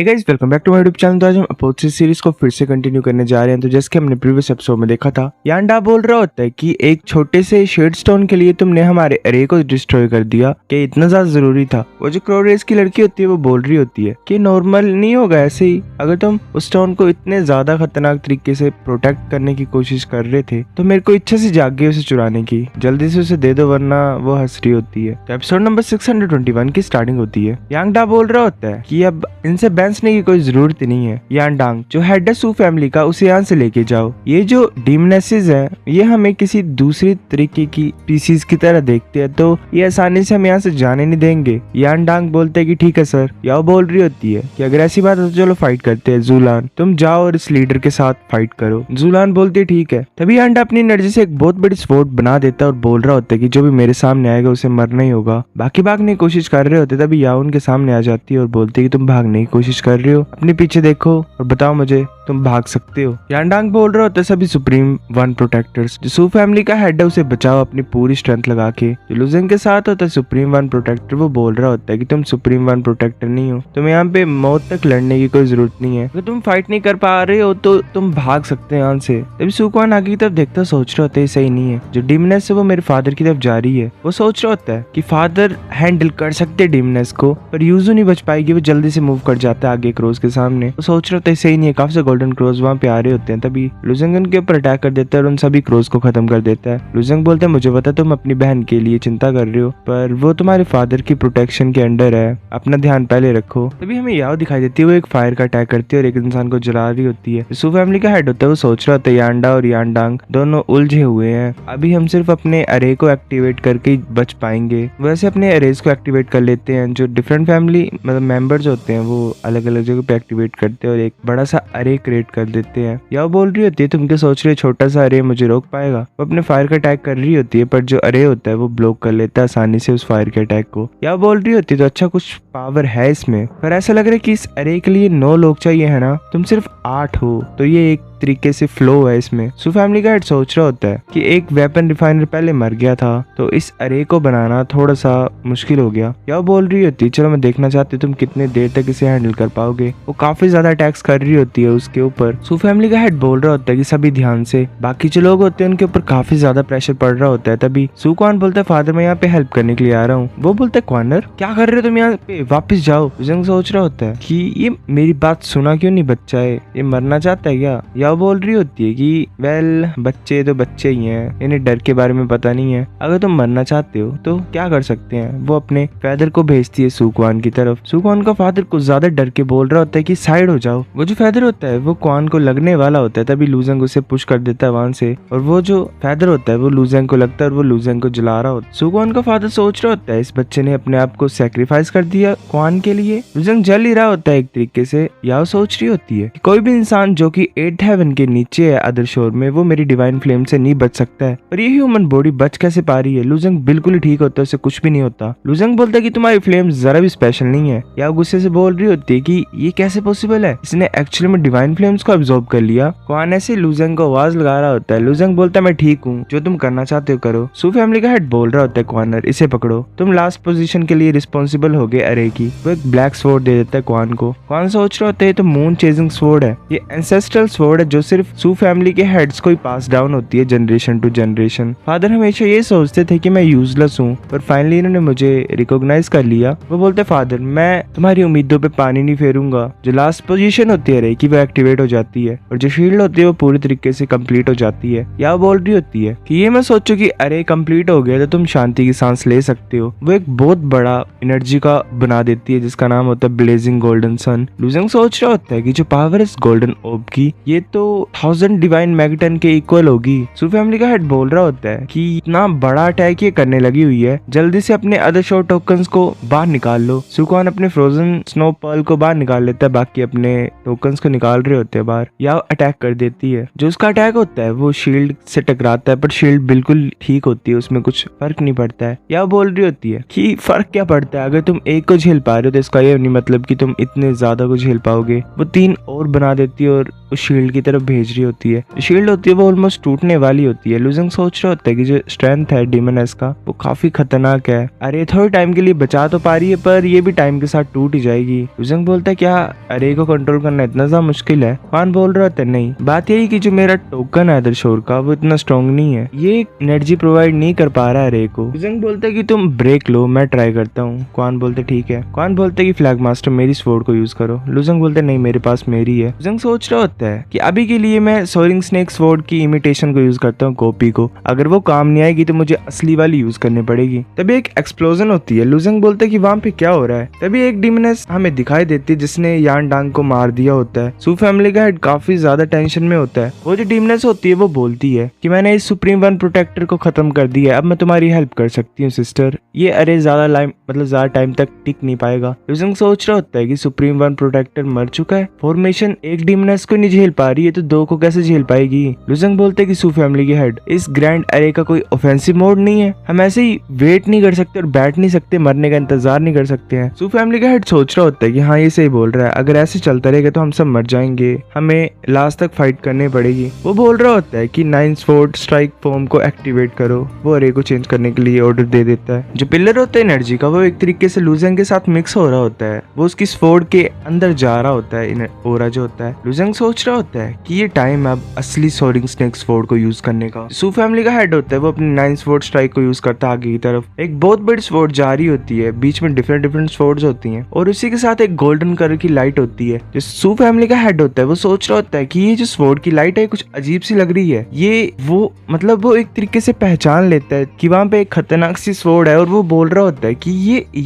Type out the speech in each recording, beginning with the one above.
Hey guys, welcome back to my YouTube channel. तो आज हम अपोजिट सीरीज को फिर से कंटिन्यू करने जा रहे हैं। तो जैसे कि हमने प्रीवियस एपिसोड में देखा था, यांडा बोल रहा होता है कि एक छोटे से शेड स्टोन के लिए तुमने हमारे अरे को डिस्ट्रॉय कर दिया, कि इतना ज्यादा जरूरी था। वो जो क्रो रेस की लड़की होती है वो बोल रही होती है कि नॉर्मल नहीं होगा ऐसे ही, अगर तुम उस स्टोन को इतने ज्यादा खतरनाक तरीके से प्रोटेक्ट करने की कोशिश कर रहे थे तो मेरे को इच्छा से जाग गई उसे चुराने की, जल्दी से उसे दे दो वरना वो हंस रही होती है। तो एपिसोड नंबर 621 की स्टार्टिंग होती है। यांडा बोल रहा होता है कि अब इनसे बहसने की कोई जरूरत नहीं है। यांडांग जो हेड है सू फैमिली का, उसे यहाँ से लेके जाओ। ये जो डीमनेसेस है ये हमें किसी दूसरी तरीके की स्पीसीज की तरह देखते हैं, तो ये आसानी से हम यहाँ से जाने नहीं देंगे। यांडांग बोलते है कि ठीक है सर। याओ बोल रही होती है कि अगर ऐसी बात है तो चलो फाइट करते हैं। जूलान तुम जाओ और इस लीडर के साथ फाइट करो। जूलान बोलती है ठीक है। तभी यांडा अपनी एनर्जी से एक बहुत बड़ी स्वॉर्ड बना देता है और बोल रहा होता है कि जो भी मेरे सामने आएगा उसे मरना ही होगा। बाकी भागने की कोशिश कर रहे होते तभी याओ उनके सामने आ जाती है और बोलती है कि तुम भागने की कोशिश कर रहे हो, अपने पीछे देखो और बताओ मुझे तुम भाग सकते हो। यांडांग बोल रहा होता है सभी सुप्रीम वन प्रोटेक्टर्स, जो सू फैमिली का हेड है उसे बचाओ अपनी पूरी स्ट्रेंथ लगा के। जो लुजेंग के साथ होता है सुप्रीम वन प्रोटेक्टर, वो बोल रहा होता है कि तुम सुप्रीम वन प्रोटेक्टर नहीं हो, तुम यहाँ पे मौत तक लड़ने की कोई जरूरत नहीं है। अगर तुम फाइट नहीं कर पा रहे हो तो तुम भाग सकते हैं यहाँ से। तभी सुकवान आगे की तरफ देखता सोच रहा होता है सही नहीं है, जो डिमनेस है वो मेरे फादर की तरफ जा रही है। वो सोच रहा होता है कि फादर हैंडल कर सकते डिमनेस को, पर यूजू नहीं बच पाएगी, वो जल्दी से मूव कर जाता है आगे क्रोज के सामने। वो सोच रहा होता है सही नहीं है, काफी से गोल्डन क्रोज वहाँ पे आ रहे होते हैं। तभी लुजेंगन के ऊपर अटैक कर देता है और उन सभी क्रोज को खत्म कर देता है। लुजेंग बोलते हैं मुझे पता तुम अपनी बहन के लिए चिंता कर रहे हो, पर वो तुम्हारे फादर की प्रोटेक्शन के अंडर है, अपना ध्यान पहले रखो। तभी हमें याओ दिखाई देती है, वो एक फायर का अटैक करती है और एक इंसान को जला रही होती है। सू फैमिली का हेड होता है वो सोच रहा होता है यांडा और यांडांग दोनों उलझे हुए हैं, अभी हम सिर्फ अपने अरे को एक्टिवेट करके ही बच पाएंगे। वैसे अपने अरेज को एक्टिवेट कर लेते हैं, जो डिफरेंट फैमिली मतलब मेंबर्स होते हैं वो अलग अलग जगह पे एक्टिवेट करते हैं और एक बड़ा सा अरे क्रिएट कर देते हैं। याओ बोल रही होती है तुम क्या सोच रहे हो छोटा सा अरे मुझे रोक पाएगा। वो अपने फायर का अटैक कर रही होती है, पर जो अरे होता है वो ब्लॉक कर लेता है आसानी से उस फायर के अटैक को। याओ बोल रही होती है तो अच्छा कुछ पावर है इसमें, पर ऐसा लग रहा है कि इस अरे के लिए 9 लोग चाहिए है ना, तुम सिर्फ 8 हो, तो ये एक तरीके से फ्लो है इसमें। सू फैमिली का हेड सोच रहा होता है कि एक वेपन रिफाइनर पहले मर गया था तो इस अरे को बनाना थोड़ा सा मुश्किल हो गया। याओ बोल रही होती है चलो मैं देखना चाहती हूँ तुम कितने देर तक इसे हैंडल कर पाओगे। वो काफी ज्यादा अटैक्स कर रही होती है उसके ऊपर। सू फैमिली का हेड बोल रहा होता है कि सभी ध्यान से, बाकी जो लोग होते हैं उनके ऊपर काफी ज्यादा प्रेशर पड़ रहा होता है। तभी सू क्वान बोलता है फादर मैं यहाँ पे हेल्प करने के लिए आ रहा हूँ। वो बोलता है क्वानर क्या कर रहे हो तुम यहाँ पे, वापिस जाओ। लुजेंग सोच रहा होता है कि ये मेरी बात सुना क्यों नहीं, बच्चा है ये मरना चाहता है क्या। याओ बोल रही होती है कि वेल बच्चे तो बच्चे ही हैं, इन्हें डर के बारे में पता नहीं है, अगर तुम मरना चाहते हो तो क्या कर सकते हैं। वो अपने फेदर को भेजती है सुक्वान की तरफ। सुक्वान का फादर कुछ ज्यादा डर के बोल रहा होता है कि साइड हो जाओ। वो जो फेदर होता है वो क्वान को लगने वाला होता है, तभी लुजेंग उसे पुश कर देता है वहां से, और वो जो फेदर होता है वो लुजेंग को लगता है और वो लुजेंग को जला रहा होता है। सुक्वान का फादर सोच रहा होता है इस बच्चे ने अपने आप को सेक्रीफाइस कर दिया क्वान के लिए। लुजेंग जल ही रहा होता है एक तरीके से। याओ सोच रही होती है कि कोई भी इंसान जो कि 8th हेवन के नीचे है अदर शोर में, वो मेरी डिवाइन फ्लेम से नहीं बच सकता है, और ये ह्यूमन बॉडी बच कैसे पा रही है। लुजेंग बिल्कुल ही ठीक होता है, उसे कुछ भी नहीं होता। लुजेंग बोलता है कि तुम्हारी फ्लेम जरा भी स्पेशल नहीं है। या गुस्से से बोल रही होती है कि ये कैसे पॉसिबल है, इसने एक्चुअली में डिवाइन फ्लेम्स को अब्सॉर्ब कर लिया। क्वान ऐसे लुजेंग को आवाज लगा रहा होता है। लुजेंग बोलता है मैं ठीक हूँ, जो तुम करना चाहते हो करो। सू फैमिली का हेड बोल रहा होता है क्वानर इसे पकड़ो, तुम लास्ट पोजीशन के लिए रिस्पॉन्सिबल हो गए अरे की। वो एक ब्लैक स्वॉर्ड दे देता है क्वान को। क्वान सोच रहा होता है तो मून चेजिंग स्वॉर्ड है, ये एंसेस्ट्रल स्वॉर्ड है जो सिर्फ सू फैमिली के हेड्स को ही पास डाउन होती है जनरेशन टू जनरेशन। फादर हमेशा ये सोचते थे कि मैं यूजलेस हूँ, पर फाइनली इन्होंने मुझे रिकॉग्नाइज कर लिया। वो बोलते फादर मैं तुम्हारी उम्मीदों पे पानी नहीं फेरूंगा। जो लास्ट पोजीशन होती है रे की वो एक्टिवेट हो जाती है, और जो शील्ड होती है वो पूरी तरीके से कंप्लीट हो जाती है। या बोल रही होती है कि ये मैं सोचू कि अरे कंप्लीट हो गया तो तुम शांति की सांस ले सकते हो। वो एक बहुत बड़ा एनर्जी का बना देती है जिसका नाम होता है ब्लेजिंग गोल्डन सन। लुजेंग सोच रहा होता है कि जो पावर इस गोल्डन ऑर्ब की ये तो 1000 डिवाइन मैगटन के इक्वल होगी। सू फैमिली का हेड बोल रहा होता है कि इतना बड़ा अटैक ये करने लगी हुई है, जल्दी से अपने अदर शोर टोकन्स को बाहर निकाल लो। सुक्वान अपने फ्रोजन स्नो पर्ल को बाहर निकाल लेता है, बाकी अपने टोकन्स को निकाल रहे होते हैं बाहर। या अटैक कर देती है। जो उसका अटैक होता है वो शील्ड से टकराता है, पर शील्ड बिल्कुल ठीक होती है, उसमें कुछ फर्क नहीं पड़ता है। या बोल रही होती है कि फर्क क्या पड़ता है, अगर तुम एक को झेल पा रहे हो तो इसका ये नहीं मतलब कि तुम इतने ज्यादा को झेल पाओगे। वो 3 और बना देती है और उस शील्ड की तरफ भेज रही होती है। जो शील्ड होती है वो ऑलमोस्ट टूटने वाली होती है। लुजेंग सोच रहा होता है कि जो स्ट्रेंथ है डीमोनेस का वो काफी खतरनाक है। अरे थोड़े टाइम के लिए बचा तो पा रही है पर ये भी टाइम के साथ टूट ही जाएगी। लुजेंग बोलता है क्या अरे को कंट्रोल करना इतना ज्यादा मुश्किल है? क्वान बोल रहा होता है नहीं, बात यही कि जो मेरा टोकन है अदरशोर का वो इतना स्ट्रॉन्ग नहीं है, ये एनर्जी प्रोवाइड नहीं कर पा रहा है रे को। लुजेंग बोलता है कि तुम ब्रेक लो, मैं ट्राई करता हूँ। क्वान बोलते ठीक है। क्वान बोलते कि फ्लैग मास्टर मेरी स्वॉर्ड को यूज करो। लुजेंग बोलते नहीं मेरे पास मेरी है। लुजेंग सोच रहा होता है कि अभी के लिए मैं सोरिंग स्नेक स्वॉर्ड की इमिटेशन को यूज करता हूँ कॉपी को, अगर वो काम नहीं आएगी तो मुझे असली वाली यूज करनी पड़ेगी। तभी एक एक्सप्लोजन होती है। लुजेंग बोलते कि वहाँ पे क्या हो रहा है? तभी एक डीमोनेस हमें दिखाई देती है जिसने यान डांग को मार दिया होता है। सू फैमिली का हेड काफी ज्यादा टेंशन में होता है। वो जो डीमोनेस होती है वो बोलती है कि मैंने इस सुप्रीम वन प्रोटेक्टर को खत्म कर दिया है, अब मैं तुम्हारी हेल्प कर सकती हूँ सिस्टर। ये अरे ज्यादा टाइम तक टिक नहीं पाएगा। लुजेंग सोच रहा होता है कि सुप्रीम वन प्रोटेक्टर मर चुका है, फॉर्मेशन एक डीमोनेस को नहीं झेल पा रही है तो दो को कैसे झेल पाएगी? लुजेंग बोलते कि सू फैमिली के हेड इस ग्रैंड अरे का कोई ऑफेंसिव मोड नहीं है, हम ऐसे ही वेट नहीं कर सकते और बैठ नहीं सकते, मरने का इंतजार नहीं कर सकते हैं। सू फैमिली का हेड सोच रहा होता है कि हाँ ये सही बोल रहा है, अगर ऐसे चलता रहेगा तो हम सब मर जाएंगे, हमें लास्ट तक फाइट करनी पड़ेगी। वो बोल रहा होता है कि 9 स्वॉर्ड स्ट्राइक फॉर्म को एक्टिवेट करो। वो अरे को चेंज करने के लिए ऑर्डर दे देता है। जो पिलर होता है एनर्जी का वो एक तरीके से लुजेंग के साथ मिक्स हो रहा होता है, वो उसकी स्वॉर्ड के अंदर जा रहा होता है। ओरा जो होता है, लुजेंग सोच रहा होता है कि ये टाइम है अब असली सोरिंग स्नेक स्वॉर्ड को यूज करने का। सू फैमिली का हेड होता है वो अपनी 9 स्वॉर्ड स्ट्राइक को यूज करता है आगे की तरफ। एक बहुत बड़ी स्वॉर्ड जा रही होती है, बीच में डिफरेंट स्वॉर्ड्स होती हैं और उसी के साथ एक गोल्डन कलर की लाइट होती है। जो सू फैमिली का हेड होता है वो सोच रहा होता है कि ये जो स्वॉर्ड की लाइट है कुछ अजीब सी लग रही है। ये वो मतलब वो एक तरीके से पहचान लेता है कि वहाँ पे एक खतरनाक सी स्वॉर्ड है और वो बोल रहा होता है कि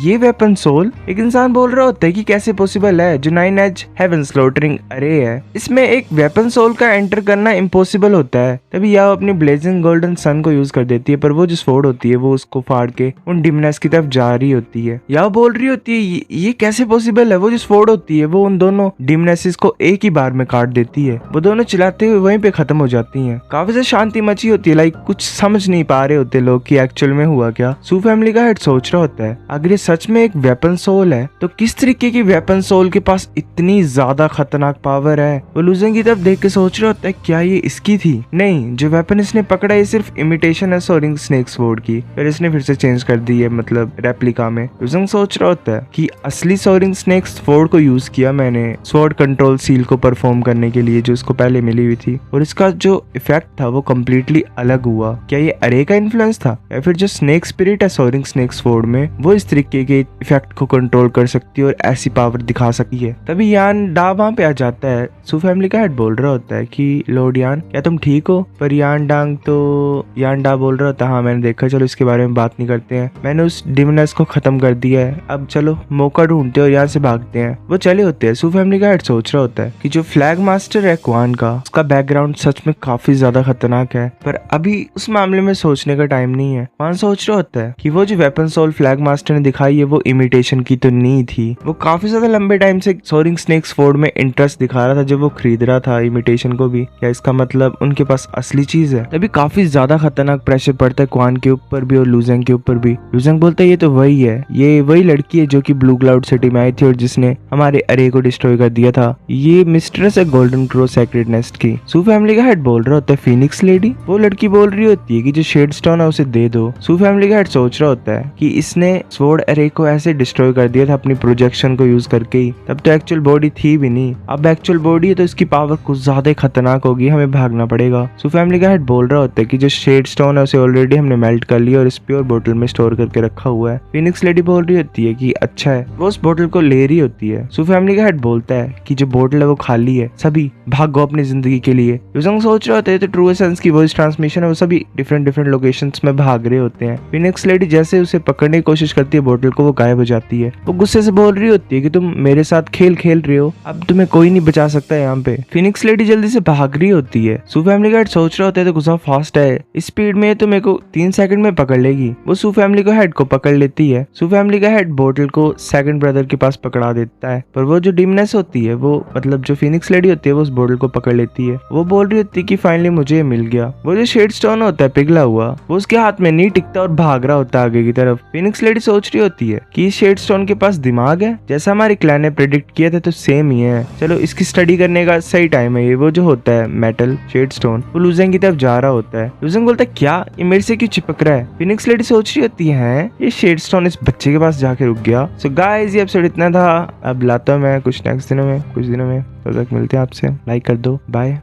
ये वेपन सोल। एक इंसान बोल रहा होता है कि कैसे पॉसिबल है, जो 9 एज हेवन स्लॉटरिंग अरे है इसमें एक वेपन सोल का एंटर करना इम्पॉसिबल होता है। तभी याओ अपनी ब्लेजिंग गोल्डन सन को यूज कर देती है पर वो जो स्वॉर्ड होती है वो उसको फाड़ के उन डीमोनेस की तरफ जा रही होती है। याओ बोल रही होती है ये कैसे पॉसिबल है, वो जो स्वॉर्ड होती है वो उन दोनों डीमोनेसिस को एक ही बार में काट देती है। वो दोनों चिल्लाते हुए वहीं पे खत्म हो जाती हैं। काफी से शांति मची होती है, लाइक कुछ समझ नहीं पा रहे होते लोग कि एक्चुअल में हुआ क्या। सू फैमिली का हेड सोच रहा होता है अगर ये सच में एक वेपन सोल है तो किस तरीके की वेपन सोल के पास इतनी ज्यादा खतरनाक पावर है। वो लुजेंग की तरफ देख के सोच रहा होता है क्या ये इसकी थी? नहीं, जो वेपन इसने पकड़ा है सिर्फ इमिटेशन है सोरिंग स्नेक स्वॉर्ड की, फिर इसने फिर से चेंज कर दी है मतलब रेप्लिका में। लुजेंग सोच रहा होता है कि असली सोरिंग स्नेक स्वॉर्ड को यूज किया मैंने स्वॉर्ड कंट्रोल सील को परफॉर्म करने के लिए जो इसको पहले मिली हुई थी, और इसका जो इफेक्ट था वो कम्प्लीटली अलग हुआ। क्या ये अरे का इन्फ्लुएंस था या फिर जो स्नेक स्पिरिट है सोरिंग स्नेक स्वॉर्ड में वो इस तरीके के इफेक्ट को कंट्रोल कर सकती है और ऐसी पावर दिखा सकती है। तभी यान डा वहाँ पे आ जाता है। सू फैमिली का हेड बोल रहा होता है कि लॉर्ड यान क्या तुम ठीक हो? पर यान डा बोल रहा होता है हाँ मैंने देखा, चलो इसके बारे में बात नहीं करते हैं, मैंने उस डिमोनेस को खत्म कर दिया है, अब चलो मौका ढूंढते और यहाँ से भागते हैं। वो चले होते हैं। सू फैमिली का हेड सोच रहा होता है कि जो फ्लैग मास्टर है क्वान का, उसका बैकग्राउंड सच में काफी ज्यादा खतरनाक है पर अभी उस मामले में सोचने का टाइम नहीं है। क्वान सोच रहा होता है कि वो जो वेपन सोल फ्लैग मास्टर ने दिखाई है वो इमिटेशन की तो नहीं थी, वो काफी ज्यादा लंबे टाइम से सोरिंग स्नेक स्वॉर्ड में इंटरेस्ट दिखा रहा था जब वो खरीद रहा था इमिटेशन को भी, क्या इसका मतलब उनके पास असली चीज है? तभी काफी ज्यादा खतरनाक प्रेशर पड़ता है क्वान के ऊपर भी और लुजेंग के ऊपर भी। लुजेंग बोलता है ये तो वही है, ये वही लड़की है जो कि ब्लू क्लाउड सिटी में आई थी और जिसने हमारे अरे को डिस्ट्रॉय कर दिया था, ये मिस्ट्रेस है गोल्डन क्रो सेक्रेट नेस्ट की। सू फैमिली का हेड बोल रहा होता है फीनिक्स लेडी। वो लड़की बोल रही होती है कि जो शेड स्टोन है उसे दे दो। सू फैमिली का हेड सोच रहा होता है कि इसने स्वॉर्ड अरे को ऐसे डिस्ट्रॉय कर दिया था अपनी प्रोजेक्शन को यूज करके ही, तब तो एक्चुअल बॉडी थी भी नहीं, अब एक्चुअल बॉडी है तो इसकी पावर कुछ ज्यादा खतरनाक होगी, हमें भागना पड़ेगा। सू फैमिली का हेड बोल रहा होता है कि जो शेड स्टोन है उसे ऑलरेडी हमने मेल्ट कर लिया और इस प्योर बोतल में स्टोर करके रखा हुआ है। फीनिक्स लेडी बोल रही होती है कि अच्छा है, वो उस बोतल को ले रही होती है। सू फैमिली का हेड बोलता है कि जो बोतल है वो खाली है, सभी भागो अपनी जिंदगी के लिए। लुजेंग सोच रहे होते हैं तो ट्रू एसेंस की वॉइस ट्रांसमिशन है वो सभी डिफरेंट लोकेशंस में भाग रहे होते हैं। फीनिक्स लेडी जैसे उसे पकड़ने की कोशिश करती है बोतल को, वो गायब हो जाती है। वो गुस्से से बोल रही होती है कि तुम मेरे साथ खेल रहे हो, अब तुम्हें कोई नहीं बचा सकता यहाँ पे। फीनिक्स लेडी जल्दी से भाग रही होती है। सू फैमिली का हेड सोच रहा होता है तो गुस्सा फास्ट है, इस स्पीड में तो मेरे को 3 सेकंड में पकड़ लेगी। वो सू फैमिली को हेड को पकड़ लेती है। सू फैमिली का हेड बोतल को सेकंड ब्रदर के पास पकड़ा देता है, पर वो जो डिमनेस होती है वो मतलब जो फीनिक्स लेडी होती है वो उस बोतल को पकड़ लेती है। वो बोल रही होती है कि फाइनली मुझे मिल गया। वो जो शेड स्टोन होता है पिघला हुआ, वो उसके हाथ में नहीं टिकता और भाग रहा होता है आगे की तरफ। फिनिक्स लेडी सोच रही होती है कि इस शेड स्टोन के पास दिमाग है, जैसा हमारी क्लैन ने प्रेडिक्ट किया था तो सेम ही है। चलो इसकी स्टडी करने का सही टाइम है ये। वो जो होता है मेटल शेड स्टोन, वो लूजेंग की तरफ जा रहा होता है। लूजेंग बोलता है क्या ये मेरे से क्यों चिपक रहा है? फिनिक्स लेडी सोच रही होती है ये शेड स्टोन इस बच्चे के पास जाके रुक गया। सो गाइस ये एपिसोड इतना था। अब लाता हूँ मैं कुछ नेक्स्ट दिनों में, कुछ दिनों में। तब तक मिलते हैं आपसे। लाइक कर दो। बाय।